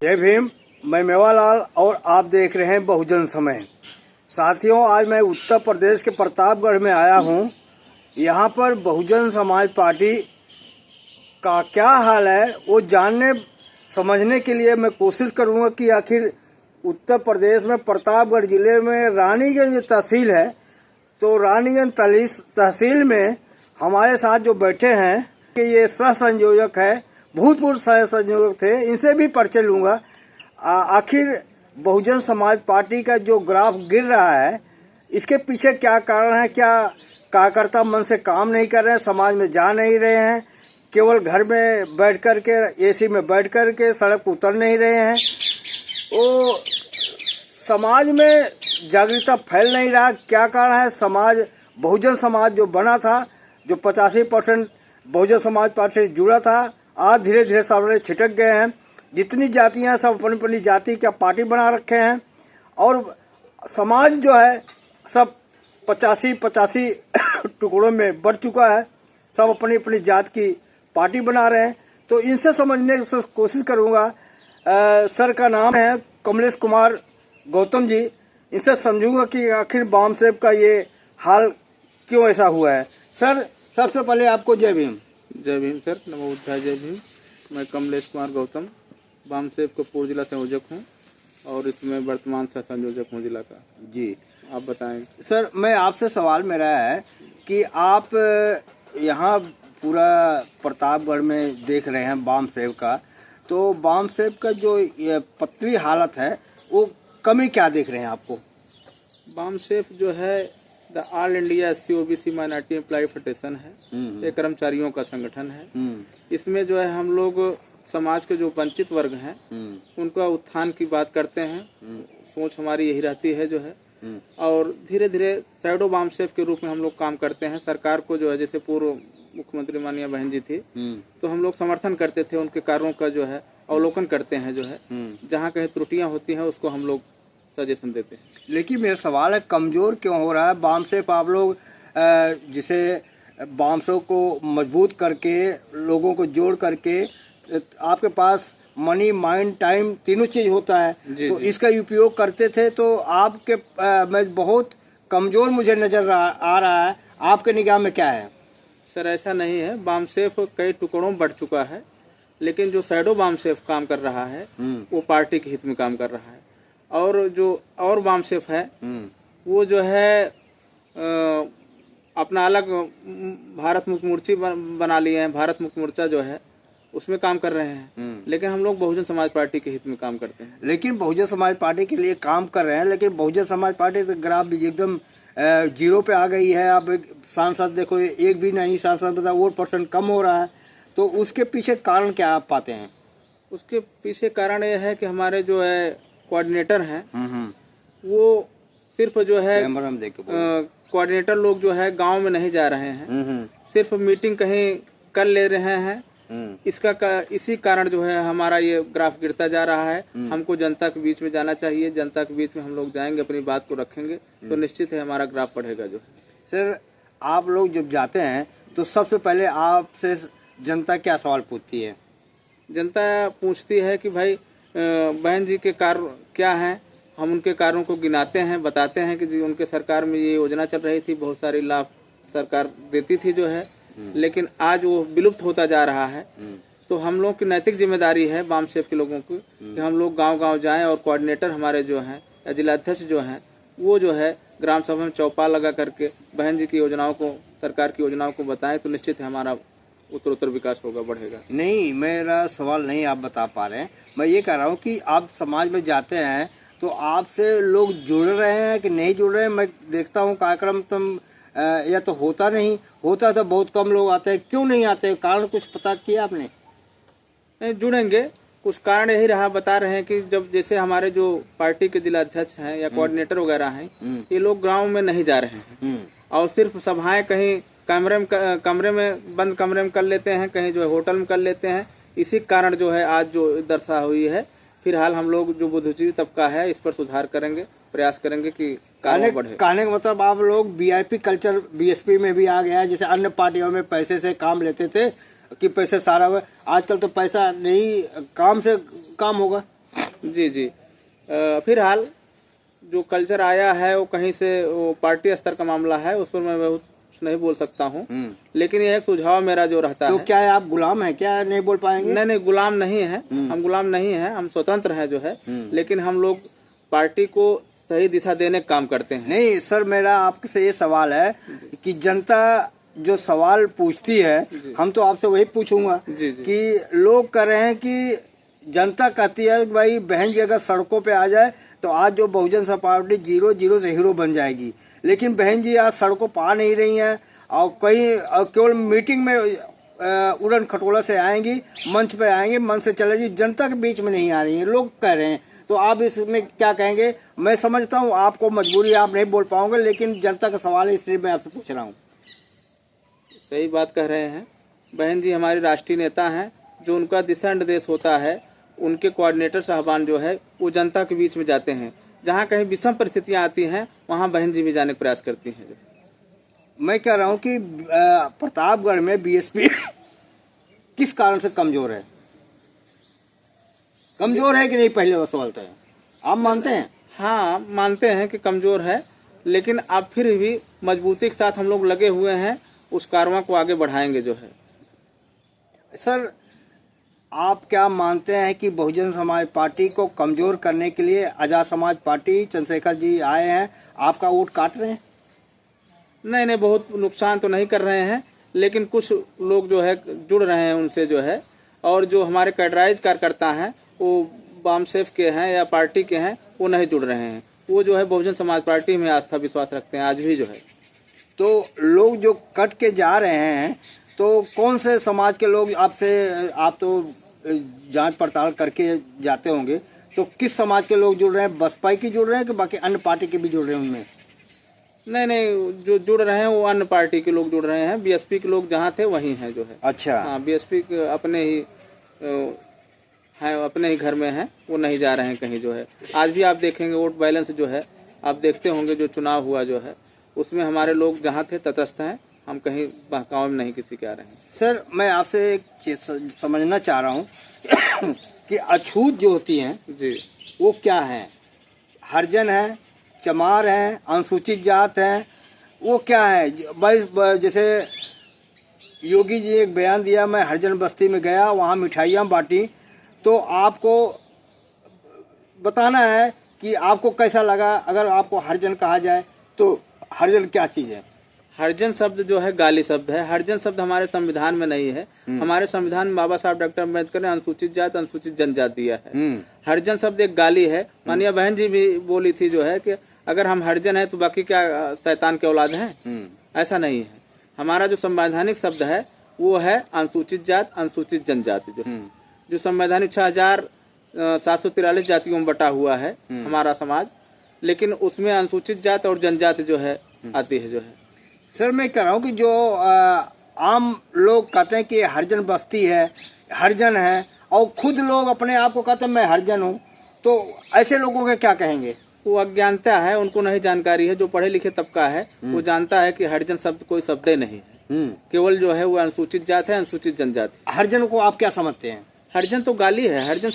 जय भीम। मैं मेवालाल और आप देख रहे हैं बहुजन समय। साथियों, आज मैं उत्तर प्रदेश के प्रतापगढ़ में आया हूं। यहां पर बहुजन समाज पार्टी का क्या हाल है वो जानने समझने के लिए मैं कोशिश करूंगा कि आखिर उत्तर प्रदेश में प्रतापगढ़ जिले में रानीगंज तहसील है, तो रानीगंज तहसील में हमारे साथ जो बैठे हैं कि ये सह संयोजक है, भूतपूर्व सह संयोजक थे, इनसे भी परिचय लूंगा। आखिर बहुजन समाज पार्टी का जो ग्राफ गिर रहा है, इसके पीछे क्या कारण है? क्या कार्यकर्ता मन से काम नहीं कर रहे हैं, समाज में जा नहीं रहे हैं, केवल घर में बैठ कर के एसी में बैठ कर के सड़क पर उतर नहीं रहे हैं, वो समाज में जागरूकता फैल नहीं रहा? क्या कारण है? समाज बहुजन समाज जो बना था, जो 85% बहुजन समाज पार्टी से जुड़ा था, आज धीरे धीरे सारे छिटक गए हैं। जितनी जातियां सब अपनी अपनी जाति का पार्टी बना रखे हैं और समाज जो है सब 85 टुकड़ों में बढ़ चुका है। सब अपनी अपनी जात की पार्टी बना रहे हैं। तो इनसे समझने की कोशिश करूंगा। सर का नाम है कमलेश कुमार गौतम जी। इनसे समझूंगा कि आखिर बामसेब का ये हाल क्यों ऐसा हुआ है। सर, सबसे पहले आपको जय भीम। जय भीम सर, नमो बुद्धाय, जय भीम। मैं कमलेश कुमार गौतम बामसेब का पूर्व जिला संयोजक हूँ और इसमें वर्तमान सह संयोजक हूँ जिला का। जी, आप बताएं। सर, मैं आपसे सवाल मेरा है कि आप यहाँ पूरा प्रतापगढ़ में देख रहे हैं बामसेब का, तो बामसेब का जो ये पतली हालत है वो कमी क्या देख रहे हैं आपको? बामसेब जो है the all India SC OBC minority employ federation है, ये कर्मचारियों का संगठन है। इसमें जो है हम लोग समाज के जो वंचित वर्ग हैं उनका उत्थान की बात करते हैं। सोच हमारी यही रहती है जो है, और धीरे धीरे शैडो बामसेब के रूप में हम लोग काम करते हैं। सरकार को जो है, जैसे पूर्व मुख्यमंत्री माननीय बहन जी थी, तो हम लोग समर्थन करते थे, उनके कार्यों का जो है अवलोकन करते हैं, जो है जहाँ कहीं त्रुटियां होती हैं उसको हम लोग सजेशन देते हैं। लेकिन मेरा सवाल है, कमजोर क्यों हो रहा है बामसेब? आप लोग जिसे बामसेब को मजबूत करके, लोगों को जोड़ करके, आपके पास मनी, माइंड, टाइम तीनों चीज होता है, तो इसका उपयोग करते थे, तो आपके में बहुत कमजोर मुझे नजर आ रहा है। आपके निगाह में क्या है? सर, ऐसा नहीं है। बामसेब कई टुकड़ों में बढ़ चुका है, लेकिन जो शैडो बामसेब काम कर रहा है वो पार्टी के हित में काम कर रहा है। और जो और बामसेब है वो जो है अपना अलग भारत मुक्ति मोर्चा बना लिए हैं। भारत मुक्ति मोर्चा जो है उसमें काम कर रहे हैं, लेकिन हम लोग बहुजन समाज पार्टी के हित में काम करते हैं। लेकिन बहुजन समाज पार्टी के लिए काम कर रहे हैं, लेकिन बहुजन समाज पार्टी तो ग्राफ भी एकदम जीरो पे आ गई है। अब सांसद देखो, एक भी नहीं सांसद, मतलब वोट परसेंट कम हो रहा है। तो उसके पीछे कारण क्या आप पाते हैं? उसके पीछे कारण यह है कि हमारे जो है कोऑर्डिनेटर हैं वो सिर्फ जो है कोऑर्डिनेटर लोग जो है गांव में नहीं जा रहे हैं, सिर्फ मीटिंग कहीं कर ले रहे हैं। इसी कारण जो है हमारा ये ग्राफ गिरता जा रहा है। हमको जनता के बीच में जाना चाहिए। जनता के बीच में हम लोग जाएंगे, अपनी बात को रखेंगे, तो निश्चित है हमारा ग्राफ बढ़ेगा। जो सर, आप लोग जब जाते हैं तो सबसे पहले आपसे जनता क्या सवाल पूछती है? जनता पूछती है कि भाई बहन जी के कार्य क्या हैं। हम उनके कार्यों को गिनाते हैं, बताते हैं कि जी उनके सरकार में ये योजना चल रही थी, बहुत सारी लाभ सरकार देती थी जो है, लेकिन आज वो विलुप्त होता जा रहा है। तो हम लोग की नैतिक जिम्मेदारी है बामसेब के लोगों की कि हम लोग गांव-गांव जाएं और कोऑर्डिनेटर हमारे जो हैं या जिलाध्यक्ष जो हैं वो जो है ग्राम सभा में चौपाल लगा करके बहन जी की योजनाओं को, सरकार की योजनाओं को बताएं, तो निश्चित है हमारा उत्तरोत्तर विकास होगा, बढ़ेगा। नहीं, मेरा सवाल नहीं आप बता पा रहे हैं। मैं ये कह रहा हूँ कि आप समाज में जाते हैं तो आपसे लोग जुड़ रहे हैं कि नहीं जुड़ रहे हैं? मैं देखता हूँ कार्यक्रम तुम या तो होता नहीं, होता तो बहुत कम लोग आते हैं। क्यों नहीं आते? कारण कुछ पता किया आपने? नहीं, जुड़ेंगे। कुछ कारण यही रहा, बता रहे हैं कि जब जैसे हमारे जो पार्टी के जिलाध्यक्ष हैं या कोऑर्डिनेटर वगैरह हैं, ये लोग गांव में नहीं जा रहे हैं और सिर्फ सभाएं कहीं कमरे में बंद कमरे में कर लेते हैं, कहीं जो है होटल में कर लेते हैं। इसी कारण जो है आज जो दशा हुई है। फिलहाल हम लोग जो बुद्धिजीवी तबका है इस पर सुधार करेंगे, प्रयास करेंगे कि कार्य बढ़े। कहने का मतलब आप लोग वीआईपी कल्चर बीएसपी में भी आ गया है। जैसे अन्य पार्टियों में पैसे से काम लेते थे कि पैसे सारा हुआ, आजकल तो पैसा नहीं, काम से काम होगा। जी जी। फिलहाल जो कल्चर आया है वो कहीं से वो पार्टी स्तर का मामला है, उस पर मैं बहुत कुछ नहीं बोल सकता हूँ। लेकिन यह सुझाव मेरा जो रहता तो है। क्या है, आप गुलाम हैं क्या, नहीं बोल पाएंगे? नहीं नहीं, गुलाम नहीं है, हम गुलाम नहीं है, हम स्वतंत्र हैं जो है। लेकिन हम लोग पार्टी को सही दिशा देने का काम करते हैं। नहीं सर, मेरा आपसे ये सवाल है कि जनता जो सवाल पूछती है, हम तो आपसे वही पूछूंगा जी जी। कि लोग कह रहे हैं कि जनता कहती है कि भाई बहन जी अगर सड़कों पे आ जाए तो आज जो बहुजन समाज पार्टी 0-0 से हीरो बन जाएगी, लेकिन बहन जी आज सड़कों पर आ नहीं रही हैं और कहीं केवल मीटिंग में उड़न खटोला से आएंगी, मंच पे आएंगी, मंच से चले जाएंगी, जनता के बीच में नहीं आ रही है, लोग कह रहे हैं। तो आप इसमें क्या कहेंगे? मैं समझता हूँ आपको मजबूरी, आप नहीं बोल पाओगे, लेकिन जनता का सवाल है इसलिए मैं आपसे पूछ रहा हूँ। सही बात कह रहे हैं। बहन जी हमारी राष्ट्रीय नेता हैं, जो उनका दिशा निर्देश होता है, उनके कोऑर्डिनेटर साहबान जो है वो जनता के बीच में जाते हैं। जहाँ कहीं विषम परिस्थितियाँ आती हैं वहाँ बहन जी भी जाने का प्रयास करती हैं। मैं कह रहा हूँ कि प्रतापगढ़ में बीएसपी किस कारण से कमजोर है? कमजोर है कि नहीं, पहले वो सवाल तो है, आप मानते हैं? हाँ, मानते हैं कि कमजोर है, लेकिन अब फिर भी मजबूती के साथ हम लोग लगे हुए हैं, उस कारवां को आगे बढ़ाएंगे जो है। सर, आप क्या मानते हैं कि बहुजन समाज पार्टी को कमजोर करने के लिए आजाद समाज पार्टी चंद्रशेखर जी आए हैं, आपका वोट काट रहे हैं? नहीं नहीं, बहुत नुकसान तो नहीं कर रहे हैं, लेकिन कुछ लोग जो है जुड़ रहे हैं उनसे जो है। और जो हमारे कैडराइज कार्यकर्ता हैं वो बामसेफ के हैं या पार्टी के हैं, वो नहीं जुड़ रहे हैं। वो जो है बहुजन समाज पार्टी में आस्था विश्वास रखते हैं आज भी जो है। तो लोग जो कट के जा रहे हैं, तो कौन से समाज के लोग आपसे, आप तो जांच पड़ताल करके जाते होंगे, तो किस समाज के लोग जुड़ रहे हैं? बसपा की जुड़ रहे हैं कि बाकी अन्य पार्टी के भी जुड़ रहे हैं उनमें? नहीं नहीं, जो जुड़ रहे हैं वो अन्य पार्टी के लोग जुड़ रहे हैं। बीएसपी के लोग जहाँ थे वहीं हैं जो है। अच्छा। हाँ, बीएसपी के अपने ही हैं, अपने ही घर में हैं, वो नहीं जा रहे हैं कहीं जो है। आज भी आप देखेंगे वोट बैलेंस जो है, आप देखते होंगे जो चुनाव हुआ जो है, उसमें हमारे लोग जहाँ थे तटस्थ हैं, हम कहीं बहकावे में नहीं किसी के आ रहे हैं। सर, मैं आपसे एक चीज समझना चाह रहा हूँ कि अछूत जो होती हैं जी, वो क्या है? हरिजन है, चमार है, अनुसूचित जात है, वो क्या है? भाई जैसे योगी जी एक बयान दिया, मैं हरिजन बस्ती में गया, वहाँ मिठाइयाँ बांटी, तो आपको बताना है कि आपको कैसा लगा। अगर आपको हरिजन कहा जाए तो हरिजन क्या चीज है? हरिजन शब्द जो है गाली शब्द है। हरिजन शब्द हमारे संविधान में नहीं है। हमारे संविधान में बाबा साहब डॉक्टर अम्बेडकर ने अनुसूचित जात अनुसूचित जनजाति दिया है। हरिजन शब्द एक गाली है। माननीय बहन जी भी बोली थी जो है कि अगर हम हरिजन है तो बाकी क्या शैतान के औलाद हैं? ऐसा नहीं है। हमारा जो संवैधानिक शब्द है वो है अनुसूचित जात अनुसूचित जनजाति, जो संवैधानिक 6743 जातियों में बटा हुआ है हमारा समाज, लेकिन उसमें अनुसूचित जात और जनजाति जो है आती है जो है। सर, मैं कह रहा हूँ कि जो आम लोग कहते हैं कि हरिजन बस्ती है, हरिजन है, और खुद लोग अपने आप को कहते हैं मैं हरिजन हूँ, तो ऐसे लोगों के क्या कहेंगे? वो अज्ञानता है, उनको नहीं जानकारी है। जो पढ़े लिखे तबका है वो जानता है कि हरिजन शब्द कोई शब्द ही नहीं है, केवल जो है वो अनुसूचित जात है अनुसूचित जनजाति। हरिजन को आप क्या समझते हैं? हरिजन तो गाली है। हरिजन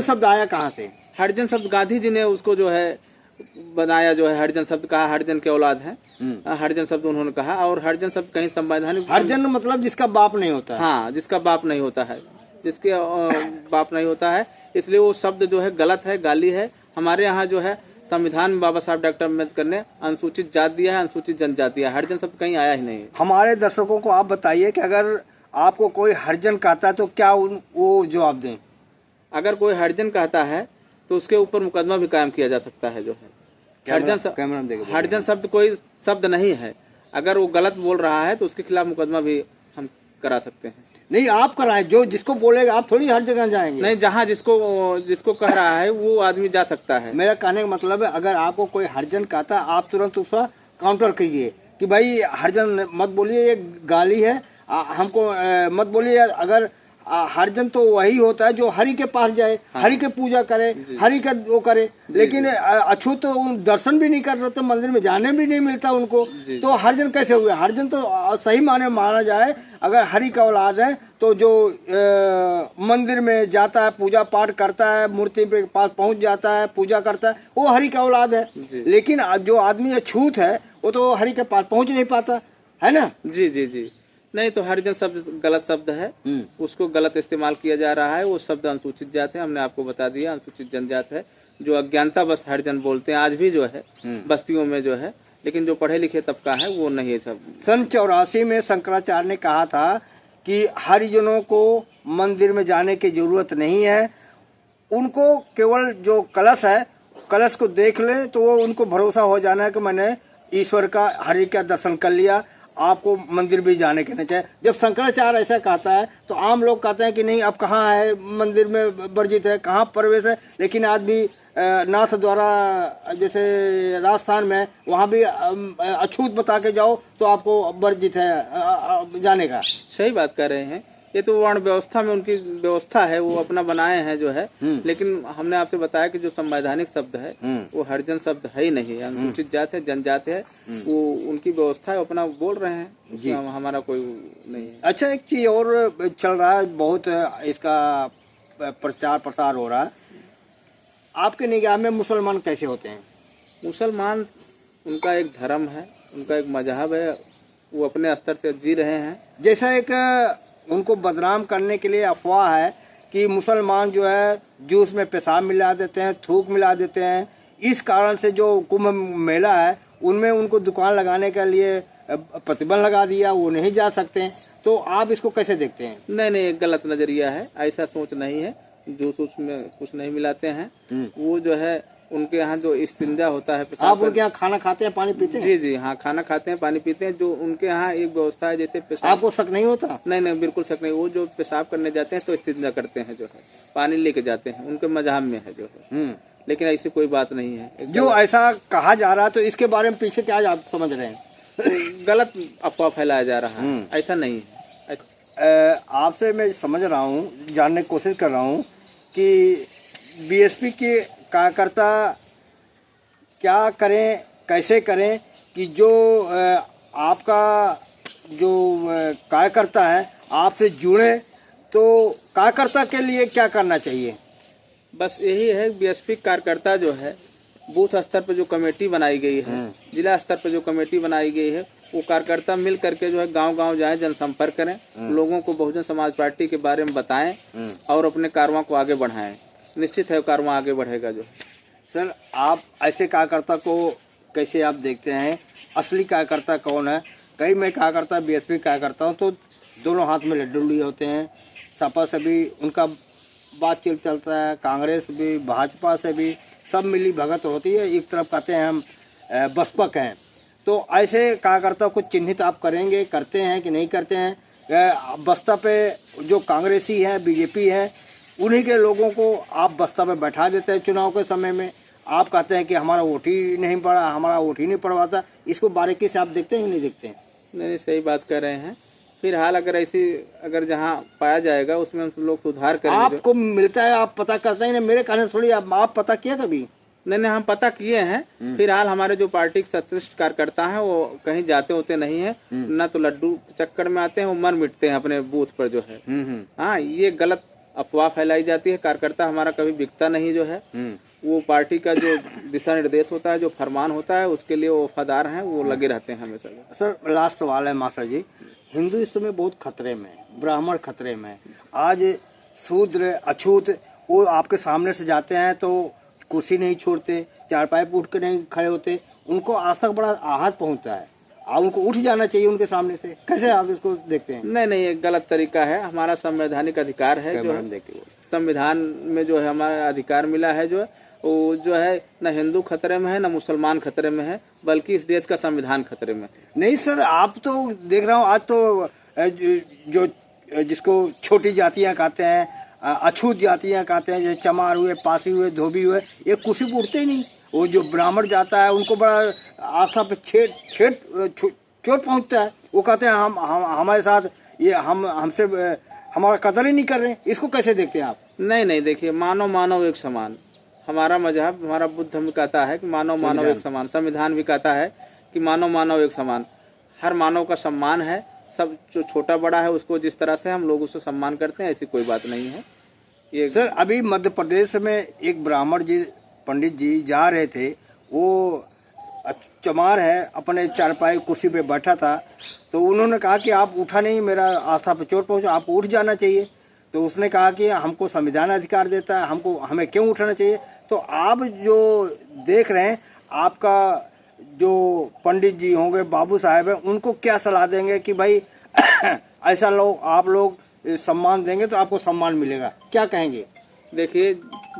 शब्द आया कहाँ से? हरिजन शब्द गांधी जी ने उसको जो है बनाया, जो है हरिजन शब्द कहा, हरिजन के औलाद हैं, हरिजन शब्द उन्होंने कहा। और हरिजन शब्द कहीं संवैधानिक, हरिजन मतलब जिसका बाप नहीं होता है। हाँ, जिसका बाप नहीं होता है, जिसके बाप नहीं होता है, इसलिए वो शब्द जो है गलत है, गाली है। हमारे यहाँ जो है संविधान में बाबा साहब डॉक्टर अम्बेडकर ने अनुसूचित जात दिया है, अनुसूचित जनजाति दिया है। हरिजन शब्द कहीं आया ही नहीं। हमारे दर्शकों को आप बताइए कि अगर आपको कोई हरिजन कहता है तो क्या वो जवाब दें? अगर कोई हरिजन कहता है तो उसके ऊपर मुकदमा भी कायम किया जा सकता है जो है। हरिजन शब्द कोई शब्द नहीं है। अगर वो गलत बोल रहा है तो उसके खिलाफ मुकदमा भी हम करा सकते हैं। नहीं, आप कराएं, जो जिसको बोलेगा, आप थोड़ी हर जगह जाएंगे। नहीं, जहाँ जिसको कह रहा है वो आदमी जा सकता है। मेरा कहने का मतलब है, अगर आपको कोई हरिजन कहता है आप तुरंत उसका काउंटर कीजिए कि भाई हरिजन मत बोलिए, ये गाली है, हमको मत बोलिए। अगर हरिजन तो वही होता है जो हरि के पास जाए, हरि के पूजा करे, हरि का वो करे, लेकिन अछूत तो दर्शन भी नहीं कर सकते, मंदिर में जाने भी नहीं मिलता उनको, तो हरिजन कैसे हुए? हरिजन तो सही माने माना जाए अगर हरि का औलाद है तो जो मंदिर में जाता है, पूजा पाठ करता है, मूर्ति के पास पहुंच जाता है, पूजा करता है, वो हरि का औलाद है। लेकिन जो आदमी अछूत है वो तो हरि के पास पहुंच नहीं पाता है ना। जी जी जी, नहीं तो हरिजन शब्द गलत शब्द है, उसको गलत इस्तेमाल किया जा रहा है। वो शब्द अनुसूचित जात है, हमने आपको बता दिया, अनुसूचित जनजात है, जो अज्ञानता बस हरिजन बोलते हैं आज भी जो है बस्तियों में जो है, लेकिन जो पढ़े लिखे तबका है वो नहीं है सब। सन 84 में शंकराचार्य ने कहा था कि हरिजनों को मंदिर में जाने की जरूरत नहीं है, उनको केवल जो कलश है, कलश को देख ले तो वो उनको भरोसा हो जाना है कि मैंने ईश्वर का, हरि का दर्शन कर लिया, आपको मंदिर भी जाने के नहीं चाहिए। जब शंकराचार्य ऐसा कहता है तो आम लोग कहते हैं कि नहीं, अब कहाँ है मंदिर में वर्जित है, कहाँ प्रवेश है, लेकिन आज भी नाथ द्वारा जैसे राजस्थान में वहाँ भी अछूत बता के जाओ तो आपको वर्जित है जाने का। सही बात कर रहे हैं, ये तो वर्ण व्यवस्था में उनकी व्यवस्था है, वो अपना बनाए हैं जो है। लेकिन हमने आपसे बताया कि जो संवैधानिक शब्द है वो हरिजन शब्द है ही नहीं है, अनुसूचित जात है, जनजात है, वो उनकी व्यवस्था है, अपना बोल रहे हैं, उसमें हमारा कोई नहीं है। अच्छा, एक चीज और चल रहा है, बहुत इसका प्रचार प्रसार हो रहा है, आपके निगाह में मुसलमान कैसे होते हैं? मुसलमान उनका एक धर्म है, उनका एक मजहब है, वो अपने स्तर से जी रहे हैं। जैसा एक उनको बदनाम करने के लिए अफवाह है कि मुसलमान जो है जूस में पेशाब मिला देते हैं, थूक मिला देते हैं, इस कारण से जो कुंभ मेला है उनमें उनको दुकान लगाने के लिए प्रतिबंध लगा दिया, वो नहीं जा सकते हैं, तो आप इसको कैसे देखते हैं? नहीं नहीं, एक गलत नजरिया है, ऐसा सोच नहीं है। जूस उसमें कुछ नहीं मिलाते हैं, वो जो है उनके यहाँ जो इस्तिंजा होता है, आप उनके यहाँ खाना खाते हैं, पानी पीते हैं? जी जी हाँ, खाना खाते हैं, पानी पीते हैं। जो उनके यहाँ एक व्यवस्था है, जैसे पेशाब। आपको शक नहीं होता? नहीं नहीं, बिल्कुल शक नहीं। वो जो पेशाब करने जाते हैं तो इस्तिंजा करते हैं, जो है पानी लेके जाते हैं, उनके मजहब में है जो है, लेकिन ऐसी कोई बात नहीं है। जो ऐसा कहा जा रहा है तो इसके बारे में पीछे क्या आप समझ रहे हैं? गलत अफवाह फैलाया जा रहा है, ऐसा नहीं है। आपसे मैं समझ रहा हूँ, जानने की कोशिश कर रहा हूँ कि बीएसपी के कार्यकर्ता क्या करें, कैसे करें कि जो आपका जो कार्यकर्ता है आपसे जुड़े, तो कार्यकर्ता के लिए क्या करना चाहिए? बस यही है, बीएसपी कार्यकर्ता जो है बूथ स्तर पर जो कमेटी बनाई गई है, जिला स्तर पर जो कमेटी बनाई गई है, वो कार्यकर्ता मिल करके जो है गांव-गांव जाएं, जनसंपर्क करें, लोगों को बहुजन समाज पार्टी के बारे में बताएं और अपने कारवां को आगे बढ़ाएं। निश्चित है कारवां आगे बढ़ेगा। जो सर, आप ऐसे कार्यकर्ता को कैसे आप देखते हैं? असली कार्यकर्ता कौन है? कई मैं कार्यकर्ता बीएसपी कार्यकर्ता हूँ तो दोनों हाथ में लड्डू लिए होते हैं, सपा से भी उनका बातचीत चलता है, कांग्रेस भी, भाजपा से भी, सब मिली भगत होती है। एक तरफ कहते हैं हम बसपक हैं, तो ऐसे कार्यकर्ता को चिन्हित आप करेंगे, करते हैं कि नहीं करते हैं? बस्ता पे जो कांग्रेसी है, बीजेपी है, उन्हीं के लोगों को आप बस्ता पे बैठा देते हैं चुनाव के समय में, आप कहते हैं कि हमारा वोट ही नहीं पड़ा, हमारा वोट ही नहीं पड़वाता। इसको बारीकी से आप देखते हैं कि नहीं देखते हैं? नहीं, सही बात कर रहे हैं। फिलहाल अगर जहाँ पाया जाएगा उसमें हम लोग सुधार करेंगे। आपको मिलता है, आप पता करते हैं ना, मेरे कहने थोड़ी आप पता किया कभी? नहीं, हम पता किए हैं। फिलहाल हमारे जो पार्टी के सत्कृष्ट कार्यकर्ता हैं वो कहीं जाते होते नहीं है, न तो लड्डू चक्कर में आते हैं, वो मर मिटते हैं अपने बूथ पर जो है। हाँ, ये गलत अफवाह फैलाई जाती है। कार्यकर्ता हमारा कभी बिकता नहीं जो है, वो पार्टी का जो दिशा निर्देश होता है, जो फरमान होता है, उसके लिए वो वफादार हैं, वो लगे रहते हैं हमेशा। सर, लास्ट सवाल है मास्टर जी, हिंदू इस समय बहुत खतरे में, ब्राह्मण खतरे में, आज शूद्र अछूत वो आपके सामने से जाते हैं तो कुर्सी नहीं छोड़ते, चारपाई पे उठ के नहीं खड़े होते, उनको आज तक बड़ा आहत पहुंचता है, आप उनको उठ जाना चाहिए उनके सामने से, कैसे आप इसको देखते हैं? नहीं, ये गलत तरीका है। हमारा संवैधानिक अधिकार है, जो संविधान में जो है हमारा अधिकार मिला है, जो वो जो है न हिंदू खतरे में है, न मुसलमान खतरे में है, बल्कि इस देश का संविधान खतरे में। नहीं सर, आप तो देख रहा हूँ आज तो जो जिसको छोटी जातियां कहते हैं, अछूत जातियां कहते हैं, जैसे चमार हुए, पासी हुए, धोबी हुए, ये कुर्सी पर उठते ही नहीं। वो जो ब्राह्मण जाता है उनको बड़ा आस्था पे चोट पहुंचता है। वो कहते हैं हम हमारे साथ ये हमसे हमारा कदर ही नहीं कर रहे हैं, इसको कैसे देखते हैं आप? नहीं नहीं, देखिए, मानव मानव एक समान, हमारा मजहब, हमारा बुद्ध धर्म कहता है कि मानव मानव एक समान, संविधान भी कहता है कि मानव मानव एक समान, हर मानव का सम्मान है, सब जो छोटा बड़ा है उसको जिस तरह से हम लोग उसको सम्मान करते हैं, ऐसी कोई बात नहीं है। ये सर, अभी मध्य प्रदेश में एक ब्राह्मण जी, पंडित जी जा रहे थे, वो चमार है, अपने चारपाई कुर्सी पे बैठा था, तो उन्होंने कहा कि आप उठा नहीं, मेरा आस्था पे चोट पहुंचा, आप उठ जाना चाहिए। तो उसने कहा कि हमको संविधान अधिकार देता है, हमें क्यों उठाना चाहिए? तो आप जो देख रहे हैं, आपका जो पंडित जी होंगे, बाबू साहब है, उनको क्या सलाह देंगे कि भाई ऐसा लोग, आप लोग सम्मान देंगे तो आपको सम्मान मिलेगा, क्या कहेंगे? देखिए,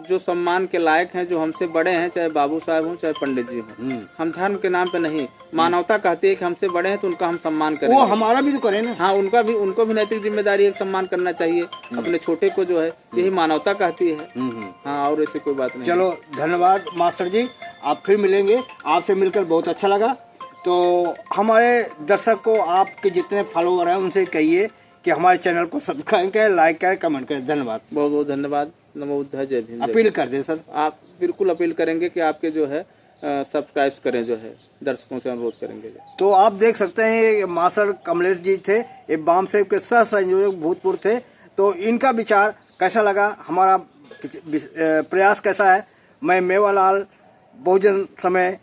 जो सम्मान के लायक हैं, जो हमसे बड़े हैं, चाहे बाबू साहब हों चाहे पंडित जी हों, हम धर्म के नाम पे नहीं, मानवता कहती है कि हमसे बड़े हैं तो उनका हम सम्मान करें। वो हमारा भी तो करें ना। हाँ, उनको भी नैतिक जिम्मेदारी है, सम्मान करना चाहिए अपने छोटे को, जो है यही मानवता कहती है। हाँ, और ऐसी कोई बात नहीं। चलो, धन्यवाद मास्टर जी, आप फिर मिलेंगे, आपसे मिलकर बहुत अच्छा लगा। तो हमारे दर्शक को, आपके जितने फॉलोअर हैं, उनसे कहिए कि हमारे चैनल को सब्सक्राइब करें, लाइक करें, कमेंट करें। धन्यवाद, बहुत बहुत धन्यवाद। नमो बुद्धाय, जय भीम। अपील कर दे सर। आप बिल्कुल अपील करेंगे कि आपके जो है सब्सक्राइब करें, जो है दर्शकों से अनुरोध करेंगे। तो आप देख सकते हैं, ये मास्टर कमलेश जी थे, ये बाम सेव के सह संयोजक भूतपूर्व थे। तो इनका विचार कैसा लगा, हमारा प्रयास कैसा है? मैं मेवालाल, बहुजन समय,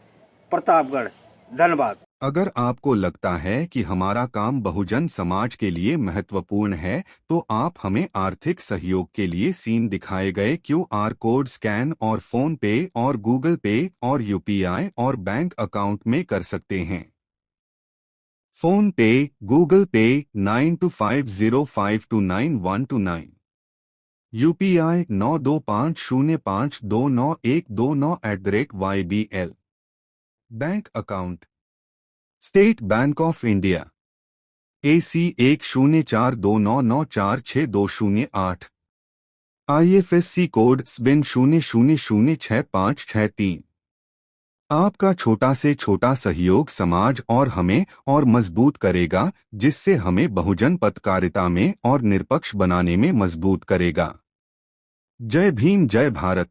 प्रतापगढ़। धन्यवाद। अगर आपको लगता है कि हमारा काम बहुजन समाज के लिए महत्वपूर्ण है, तो आप हमें आर्थिक सहयोग के लिए सीन दिखाए गए QR कोड स्कैन और फोन पे और गूगल पे और UPI और बैंक अकाउंट में कर सकते हैं। फोन पे, गूगल पे 9250529129, UPI 9250529129@YBL। Bank account state bank of India AC 104299462008, IFSC code SBIN 00066563। आपका छोटा से छोटा सहयोग समाज और हमें और मजबूत करेगा, जिससे हमें बहुजन पत्रकारिता में और निष्पक्ष बनाने में मजबूत करेगा। जय भीम, जय भारत।